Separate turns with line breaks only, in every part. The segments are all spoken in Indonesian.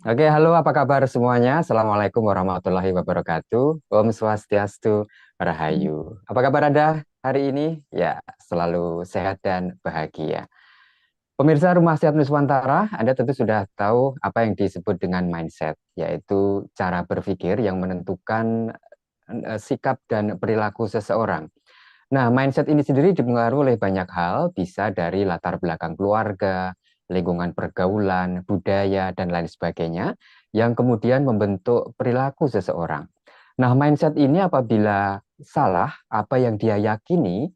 Oke, halo, apa kabar semuanya? Assalamualaikum warahmatullahi wabarakatuh. Om Swastiastu, Rahayu. Apa kabar Anda hari ini? Ya, selalu sehat dan bahagia. Pemirsa Rumah Sehat Nuswantara, Anda tentu sudah tahu apa yang disebut dengan mindset, yaitu cara berpikir yang menentukan sikap dan perilaku seseorang. Nah, mindset ini sendiri dipengaruhi oleh banyak hal, bisa dari latar belakang keluarga, lingkungan pergaulan, budaya, dan lain sebagainya, yang kemudian membentuk perilaku seseorang. Nah, mindset ini apabila salah, apa yang dia yakini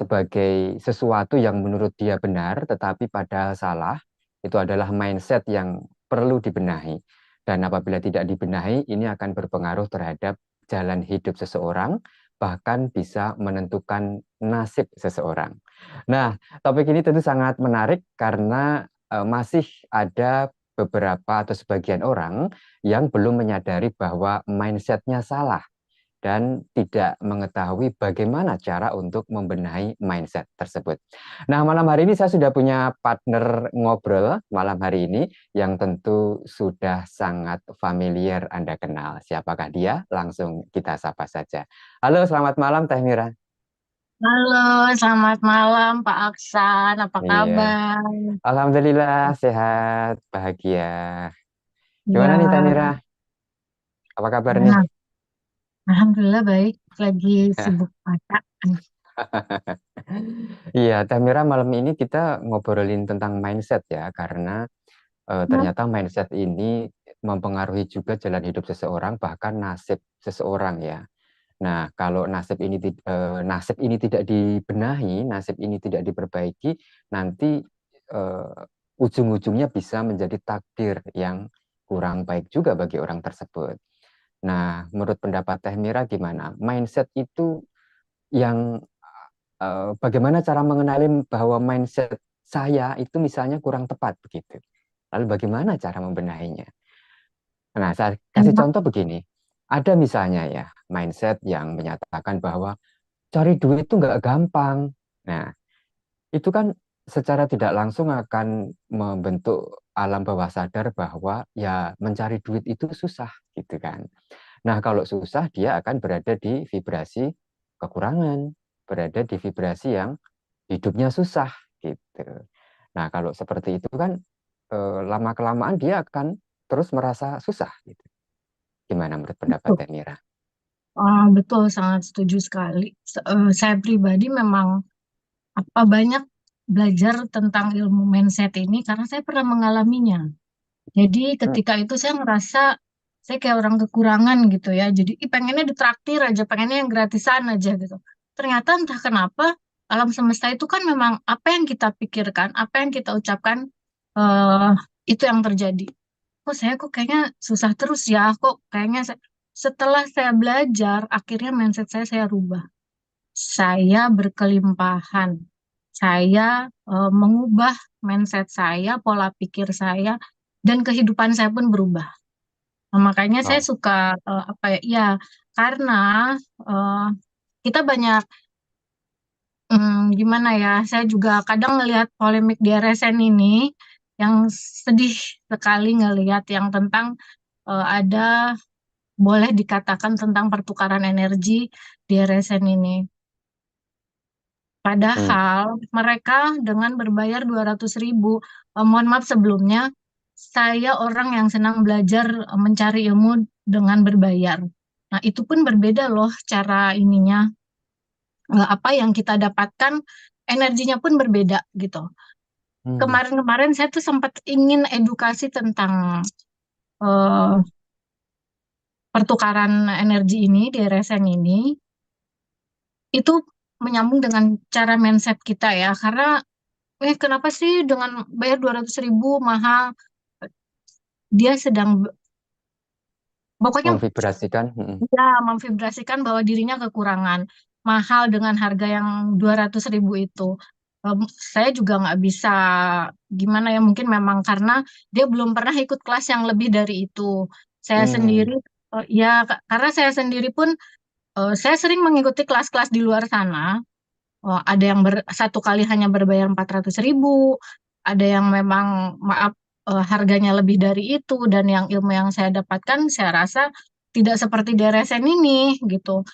sebagai sesuatu yang menurut dia benar, tetapi padahal salah, itu adalah mindset yang perlu dibenahi. Dan apabila tidak dibenahi, ini akan berpengaruh terhadap jalan hidup seseorang, bahkan bisa menentukan nasib seseorang. Nah, topik ini tentu sangat menarik karena masih ada beberapa atau sebagian orang yang belum menyadari bahwa mindsetnya salah dan tidak mengetahui bagaimana cara untuk membenahi mindset tersebut. Nah, malam hari ini saya sudah punya partner ngobrol malam hari ini yang tentu sudah sangat familiar Anda kenal. Siapakah dia? Langsung kita sapa saja. Halo, selamat malam Teh Mira.
Halo, selamat malam Pak Aksan. Apa
Iya,
kabar?
Alhamdulillah sehat, bahagia. Gimana nih Teh
Ya,
Mira? Apa kabar nih?
nah, Alhamdulillah baik. Lagi sibuk masak.
Iya, Teh Mira, malam ini kita ngobrolin tentang mindset ya, karena
Hmm,
ternyata mindset ini mempengaruhi juga jalan hidup seseorang, bahkan nasib seseorang ya. Nah, kalau nasib ini tidak dibenahi, nasib ini tidak diperbaiki, nanti ujung-ujungnya bisa menjadi takdir yang kurang baik juga bagi orang tersebut. Nah, menurut pendapat Teh Mira gimana? Mindset itu yang bagaimana cara mengenali bahwa mindset saya itu misalnya kurang tepat begitu. Lalu bagaimana cara membenahinya? Nah, saya kasih
enak.
contoh begini. Ada misalnya ya, mindset yang menyatakan bahwa cari duit itu nggak gampang. Nah, itu kan secara tidak langsung akan membentuk alam bawah sadar bahwa ya mencari duit itu susah gitu kan. Nah, kalau susah dia akan berada di vibrasi kekurangan, berada di vibrasi yang hidupnya susah gitu. Nah, kalau seperti itu kan lama-kelamaan dia akan terus merasa susah gitu. Gimana menurut pendapat
Betul.
Teh Mira?
Betul, sangat setuju sekali. Saya pribadi memang banyak belajar tentang ilmu mindset ini karena saya pernah mengalaminya. Jadi
Hmm,
ketika itu saya ngerasa saya kayak orang kekurangan gitu ya. Jadi pengennya ditraktir aja, pengennya yang gratisan aja gitu. Ternyata entah kenapa alam semesta itu kan memang apa yang kita pikirkan, apa yang kita ucapkan, eh itu yang terjadi. Kok kayaknya susah terus ya, setelah saya belajar, akhirnya mindset saya rubah. Saya berkelimpahan. Saya mengubah mindset saya, pola pikir saya, dan kehidupan saya pun berubah. Nah, makanya saya
wow.
suka ya, karena eh, kita banyak gimana ya, saya juga kadang ngelihat polemik di RSN ini yang sedih sekali ngelihat yang tentang ada boleh dikatakan tentang pertukaran energi di RSN ini.
Hmm.
Padahal mereka dengan berbayar 200.000, mohon maaf sebelumnya, saya orang yang senang belajar mencari ilmu dengan berbayar. Nah, itu pun berbeda loh cara ininya, apa yang kita dapatkan, energinya pun berbeda gitu.
Hmm.
Kemarin-kemarin saya tuh sempat ingin edukasi tentang eh, pertukaran energi ini di RSN ini, itu menyambung dengan cara mindset kita ya, karena kenapa sih dengan bayar 200.000 mahal? Dia sedang, pokoknya
Memvibrasikan.
dia memvibrasikan bahwa dirinya kekurangan. Mahal dengan harga yang 200.000 itu. Saya juga nggak bisa, gimana ya, mungkin memang karena dia belum pernah ikut kelas yang lebih dari itu. Saya sendiri,
Hmm.
ya karena saya sendiri pun, saya sering mengikuti kelas-kelas di luar sana. Ada yang satu kali hanya berbayar 400.000, ada yang memang maaf, harganya lebih dari itu, dan yang ilmu yang saya dapatkan saya rasa tidak seperti di RSN ini gitu.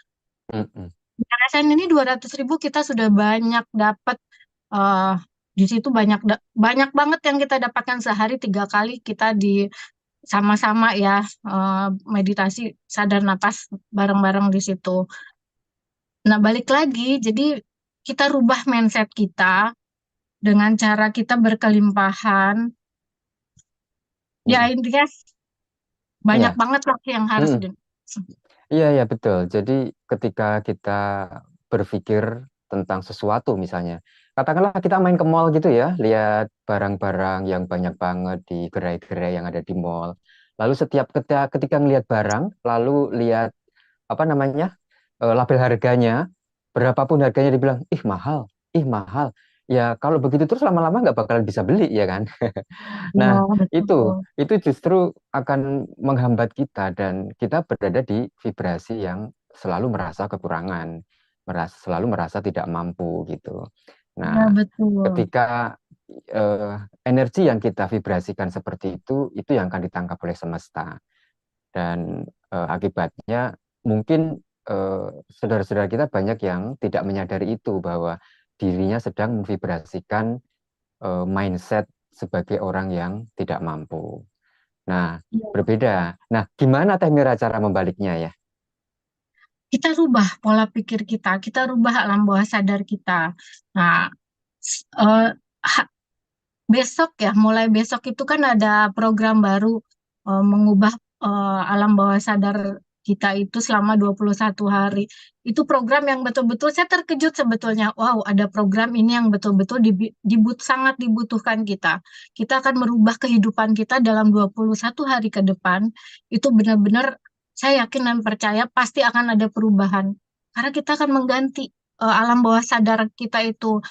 Mm-mm.
Di RSN ini 200.000 kita sudah banyak dapat, eh, di situ banyak banget yang kita dapatkan sehari 3 kali kita di sama-sama ya, meditasi sadar napas bareng-bareng di situ. Nah, balik lagi, jadi kita rubah mindset kita dengan cara kita berkelimpahan. Ya
Mm-mm.
intinya banyak
Iya.
banget lah yang harus
Mm-mm. Iya, iya betul. Jadi ketika kita berpikir tentang sesuatu misalnya, katakanlah kita main ke mall gitu ya, lihat barang-barang yang banyak banget di gerai-gerai yang ada di mall. Lalu setiap ketika ngelihat barang, lalu lihat apa namanya label harganya, berapapun harganya dibilang, ih mahal. Ya kalau begitu terus lama-lama nggak bakalan bisa beli ya kan?
Ya,
Nah, itu
betul.
itu justru akan menghambat kita dan kita berada di vibrasi yang selalu merasa kekurangan, selalu merasa tidak mampu gitu. Nah,
Ya, betul.
ketika eh, energi yang kita vibrasikan seperti itu yang akan ditangkap oleh semesta dan akibatnya mungkin saudara-saudara kita banyak yang tidak menyadari itu bahwa dirinya sedang memvibrasikan mindset sebagai orang yang tidak mampu. Nah,
Ya.
berbeda. Nah, gimana Teh Mira cara membaliknya ya?
Kita rubah pola pikir kita rubah alam bawah sadar kita. Nah, s- eh, ha- besok ya, mulai besok itu kan ada program baru, mengubah alam bawah sadar kita itu selama 21 hari. Itu program yang betul-betul saya terkejut sebetulnya. Wow, ada program ini yang betul-betul sangat dibutuhkan kita. Kita akan merubah kehidupan kita dalam 21 hari ke depan. Itu benar-benar saya yakin dan percaya pasti akan ada perubahan. Karena kita akan mengganti alam bawah sadar kita itu,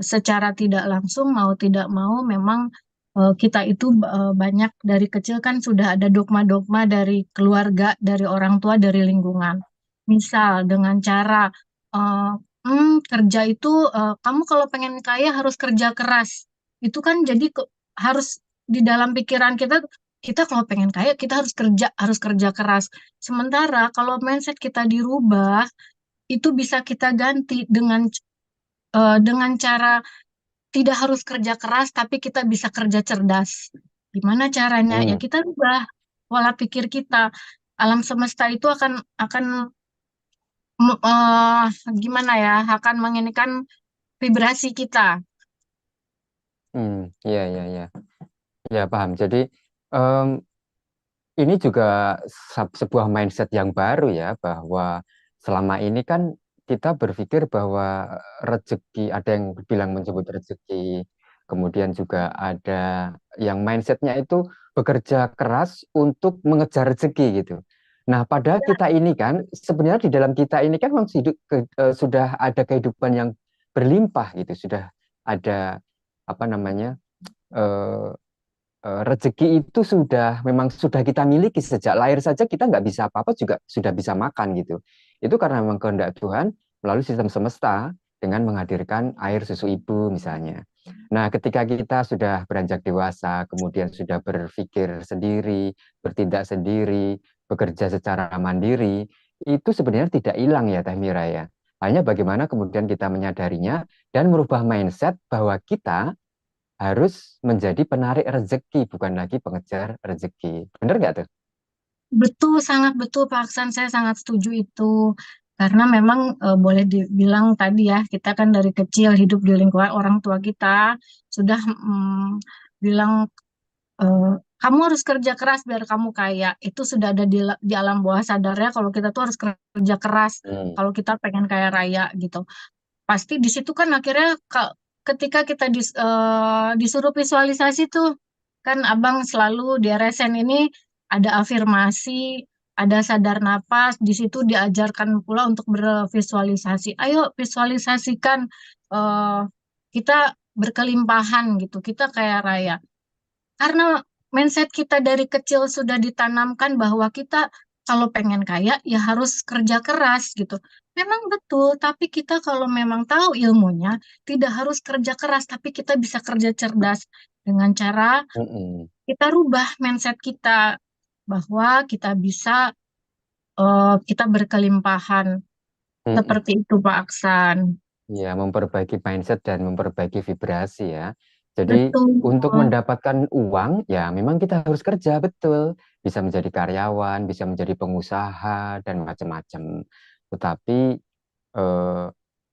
secara tidak langsung mau tidak mau memang kita itu banyak dari kecil kan sudah ada dogma-dogma dari keluarga, dari orang tua, dari lingkungan. Misal dengan cara, eh, kerja itu, kamu kalau pengen kaya harus kerja keras. Itu kan jadi harus di dalam pikiran kita kalau pengen kaya kita harus kerja keras. Sementara kalau mindset kita dirubah, itu bisa kita ganti dengan cara tidak harus kerja keras, tapi kita bisa kerja cerdas. Gimana caranya? Ya
Hmm,
kita rubah pola pikir kita. Alam semesta itu akan gimana ya? Akan menginikan vibrasi kita.
iya, iya, iya. Ya, paham. Jadi, em, ini juga sebuah mindset yang baru ya, bahwa selama ini kan kita berpikir bahwa rezeki, ada yang bilang menyebut rezeki, kemudian juga ada yang mindsetnya itu bekerja keras untuk mengejar rezeki gitu. Nah, padahal kita ini kan, sebenarnya di dalam kita ini kan memang sudah ada kehidupan yang berlimpah gitu, sudah ada apa namanya eh, rezeki itu memang sudah kita miliki sejak lahir saja kita nggak bisa apa-apa juga sudah bisa makan gitu. Itu karena memang kehendak Tuhan melalui sistem semesta dengan menghadirkan air susu ibu misalnya. Nah, ketika kita sudah beranjak dewasa, kemudian sudah berpikir sendiri, bertindak sendiri, bekerja secara mandiri, itu sebenarnya tidak hilang ya Teh Mira ya. Hanya bagaimana kemudian kita menyadarinya dan merubah mindset bahwa kita harus menjadi penarik rezeki, bukan lagi pengejar rezeki. Bener nggak tuh?
Betul, sangat betul Pak Aksan. Saya sangat setuju itu. Karena memang boleh dibilang tadi ya, kita kan dari kecil hidup di lingkungan orang tua kita sudah bilang, eh, kamu harus kerja keras biar kamu kaya. Itu sudah ada di alam bawah sadarnya kalau kita tuh harus kerja keras
Hmm.
kalau kita pengen kaya raya gitu. Pasti di situ kan akhirnya ketika kita disuruh visualisasi tuh, kan Abang selalu di RSN ini ada afirmasi, ada sadar napas, di situ diajarkan pula untuk bervisualisasi. Ayo visualisasikan, eh, kita berkelimpahan gitu, kita kaya raya. Karena mindset kita dari kecil sudah ditanamkan bahwa kita kalau pengen kaya ya harus kerja keras gitu. Memang betul, tapi kita kalau memang tahu ilmunya, tidak harus kerja keras, tapi kita bisa kerja cerdas dengan cara
Mm-mm.
kita rubah mindset kita bahwa kita bisa, kita berkelimpahan.
Mm-mm.
Seperti itu Pak Aksan.
Ya, memperbaiki mindset dan memperbaiki vibrasi ya. Jadi
Betul.
untuk mendapatkan uang, ya memang kita harus kerja, betul. Bisa menjadi karyawan, bisa menjadi pengusaha, dan macam-macam. Tetapi eh,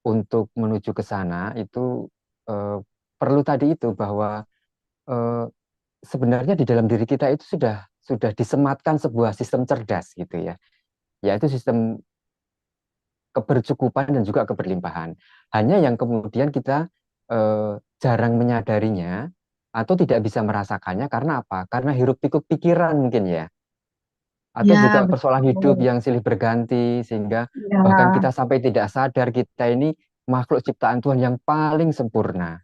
untuk menuju ke sana itu eh, perlu tadi itu bahwa eh, sebenarnya di dalam diri kita itu sudah disematkan sebuah sistem cerdas gitu ya, yaitu sistem kebercukupan dan juga keberlimpahan. Hanya yang kemudian kita jarang menyadarinya atau tidak bisa merasakannya karena apa? Karena hiruk pikuk pikiran mungkin ya, atau juga
Ya,
persoalan hidup
betul.
yang silih berganti sehingga bahkan
Ya,
kita sampai tidak sadar kita ini makhluk ciptaan Tuhan yang paling sempurna.